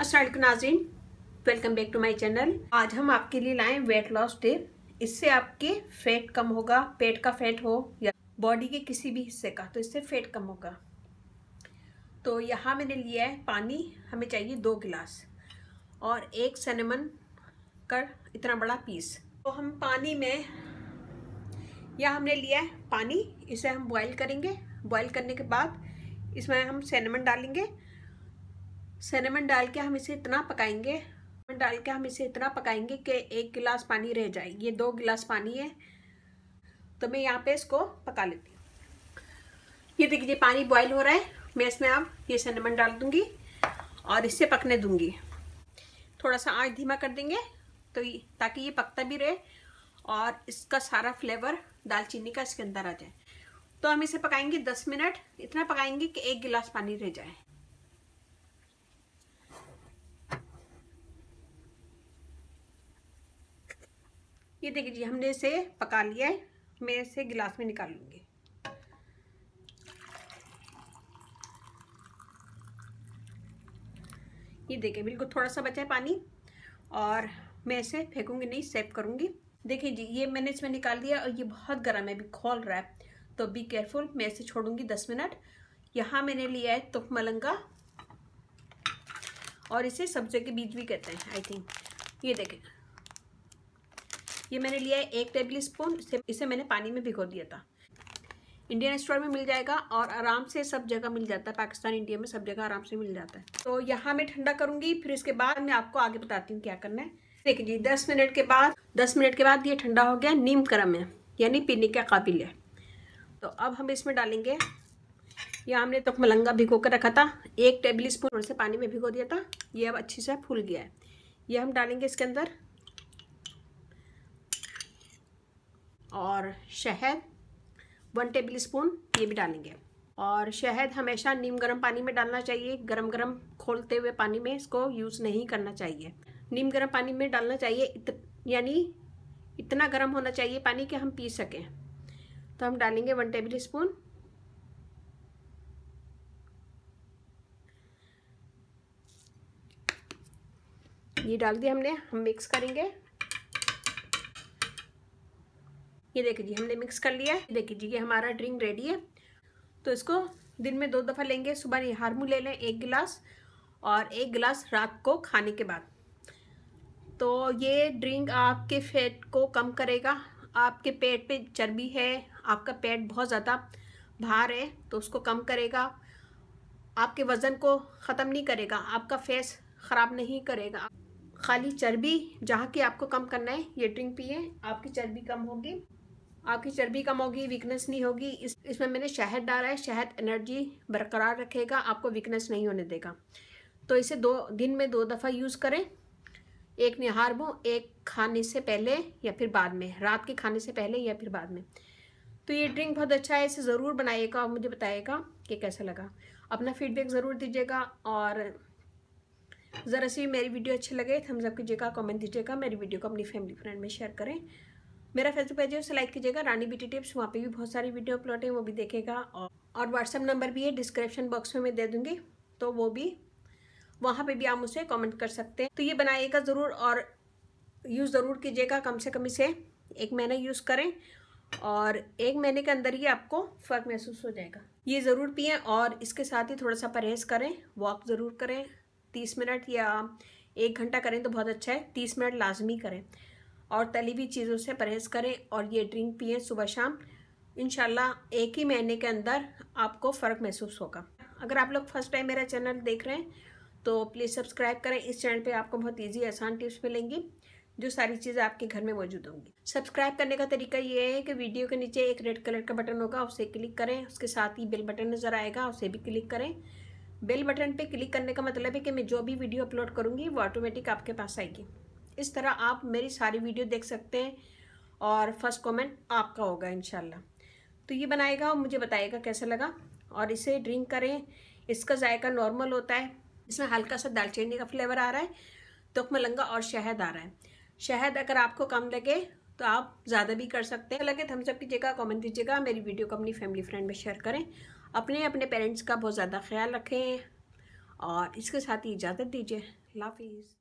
अस्सलाम वालेकुम नाज़रीन, welcome back to my channel. आज हम आपके लिए लाए वेट लॉस टिप। इससे आपके फैट कम होगा, पेट का फैट हो या बॉडी के किसी भी हिस्से का, तो इससे फैट कम होगा। तो यहाँ मैंने लिया है पानी, हमें चाहिए 2 गिलास और एक सिनेमन का इतना बड़ा पीस। तो हम पानी में, यहाँ हमने लिया है पानी, इसे हम बॉईल करेंगे। बॉईल करने के बाद इसमें हम सिनेमन डालेंगे। सिनेमन डाल के हम इसे इतना पकाएंगे कि 1 गिलास पानी रह जाए। ये 2 गिलास पानी है, तो मैं यहाँ पे इसको पका लेती हूँ। ये देखिए पानी बॉईल हो रहा है। मैं इसमें अब ये सिनेमन डाल दूंगी और इसे पकने दूंगी। थोड़ा सा आंच धीमा कर देंगे तो ताकि ये पकता भी रहे और इसका सारा फ्लेवर दालचीनी का इसके अंदर आ जाए। तो हम इसे पकाएंगे 10 मिनट। इतना पकाएंगे कि 1 गिलास पानी रह जाए। ये देखिए जी, हमने इसे पका लिया है। मैं इसे गिलास में निकाल लूंगी। ये देखिए बिल्कुल थोड़ा सा बचा है पानी और मैं इसे फेंकूंगी नहीं, सेव करूंगी। देखिए जी, ये मैंने इसमें निकाल दिया और ये बहुत गर्म है, अभी खोल रहा है, तो बी केयरफुल। मैं इसे छोड़ूंगी 10 मिनट। यहाँ मैंने लिया है तुख मलंगा और इसे सब्जी के बीज भी कहते हैं आई थिंक। ये देखें, ये मैंने लिया है 1 टेबल स्पून। इसे मैंने पानी में भिगो दिया था। इंडियन स्टोर में मिल जाएगा और आराम से सब जगह मिल जाता है। पाकिस्तान, इंडिया में सब जगह आराम से मिल जाता है। तो यहाँ मैं ठंडा करूंगी, फिर इसके बाद मैं आपको आगे बताती हूँ क्या करना है। देखिए जी, 10 मिनट के बाद ये ठंडा हो गया, नीम गर्म है, यानी पीने के काबिल है। तो अब हम इसमें डालेंगे, यहाँ हमने तो मलंगा भिगो कर रखा था, 1 टेबल स्पून से पानी में भिगो दिया था। ये अब अच्छी से फूल गया है। ये हम डालेंगे इसके अंदर, और शहद 1 टेबल स्पून ये भी डालेंगे। और शहद हमेशा नीम गर्म पानी में डालना चाहिए। गरम गरम खोलते हुए पानी में इसको यूज़ नहीं करना चाहिए। नीम गर्म पानी में डालना चाहिए, यानी इतना गर्म होना चाहिए पानी कि हम पी सकें। तो हम डालेंगे 1 टेबल स्पून। ये डाल दिया हमने, हम मिक्स करेंगे। ये देखिए जी, हमने मिक्स कर लिया है। देखिए जी, ये हमारा ड्रिंक रेडी है। तो इसको दिन में 2 दफ़ा लेंगे। सुबह निहार मुँह ले लें 1 गिलास और 1 गिलास रात को खाने के बाद। तो ये ड्रिंक आपके फैट को कम करेगा। आपके पेट पे चर्बी है, आपका पेट बहुत ज़्यादा भार है, तो उसको कम करेगा। आपके वज़न को ख़त्म नहीं करेगा, आपका फेस ख़राब नहीं करेगा। खाली चर्बी जहाँ की आपको कम करना है, ये ड्रिंक पिए, आपकी चर्बी कम होगी, वीकनेस नहीं होगी। इसमें मैंने शहद डाला है। शहद एनर्जी बरकरार रखेगा, आपको वीकनेस नहीं होने देगा। तो इसे दिन में 2 दफ़ा यूज़ करें। एक निहार मुँह, एक खाने से पहले या फिर बाद में, रात के खाने से पहले या फिर बाद में। तो ये ड्रिंक बहुत अच्छा है, इसे ज़रूर बनाइएगा और मुझे बताइएगा कि कैसा लगा। अपना फीडबैक ज़रूर दीजिएगा और ज़रा सी मेरी वीडियो अच्छी लगे थम्स अप कीजिएगा, कमेंट दीजिएगा। मेरी वीडियो को अपनी फैमिली फ्रेंड में शेयर करें। मेरा फेसबुक पेज है, उसे लाइक कीजिएगा, रानी ब्यूटी टिप्स। वहाँ पे भी बहुत सारी वीडियो अपलोड है, वो भी देखेगा। और व्हाट्सएप नंबर भी है, डिस्क्रिप्शन बॉक्स में मैं दे दूँगी, तो वो भी वहाँ पे भी आप मुझसे कमेंट कर सकते हैं। तो ये बनाइएगा ज़रूर और यूज़ ज़रूर कीजिएगा। कम से कम इसे 1 महीना यूज़ करें और 1 महीने के अंदर ही आपको फ़र्क महसूस हो जाएगा। ये ज़रूर पिएँ और इसके साथ ही थोड़ा सा परहेज़ करें, वॉक ज़रूर करें। 30 मिनट या 1 घंटा करें तो बहुत अच्छा है, 30 मिनट लाजमी करें। और तली हुई चीज़ों से परहेज़ करें और ये ड्रिंक पिएँ सुबह शाम। इंशाल्लाह 1 ही महीने के अंदर आपको फ़र्क महसूस होगा। अगर आप लोग फर्स्ट टाइम मेरा चैनल देख रहे हैं तो प्लीज़ सब्सक्राइब करें। इस चैनल पे आपको बहुत ईजी आसान टिप्स मिलेंगी, जो सारी चीज़ें आपके घर में मौजूद होंगी। सब्सक्राइब करने का तरीका ये है कि वीडियो के नीचे एक रेड कलर का बटन होगा, उसे क्लिक करें। उसके साथ ही बेल बटन नज़र आएगा, उसे भी क्लिक करें। बेल बटन पे क्लिक करने का मतलब है कि मैं जो भी वीडियो अपलोड करूँगी वो ऑटोमेटिक आपके पास आएगी। इस तरह आप मेरी सारी वीडियो देख सकते हैं और फर्स्ट कमेंट आपका होगा इंशाल्लाह। तो ये बनाएगा और मुझे बताइएगा कैसा लगा और इसे ड्रिंक करें। इसका जायका नॉर्मल होता है, इसमें हल्का सा दालचीनी का फ्लेवर आ रहा है, तुख मलंगा और शहद आ रहा है। शहद अगर आपको कम लगे तो आप ज़्यादा भी कर सकते हैं। लगे थम्स अप कीजिएगा, कमेंट दीजिएगा। मेरी वीडियो को अपनी फैमिली फ्रेंड में शेयर करें। अपने पेरेंट्स का बहुत ज़्यादा ख्याल रखें और इसके साथ ही इजाज़त दीजिए। अल्लाह हाफिज़।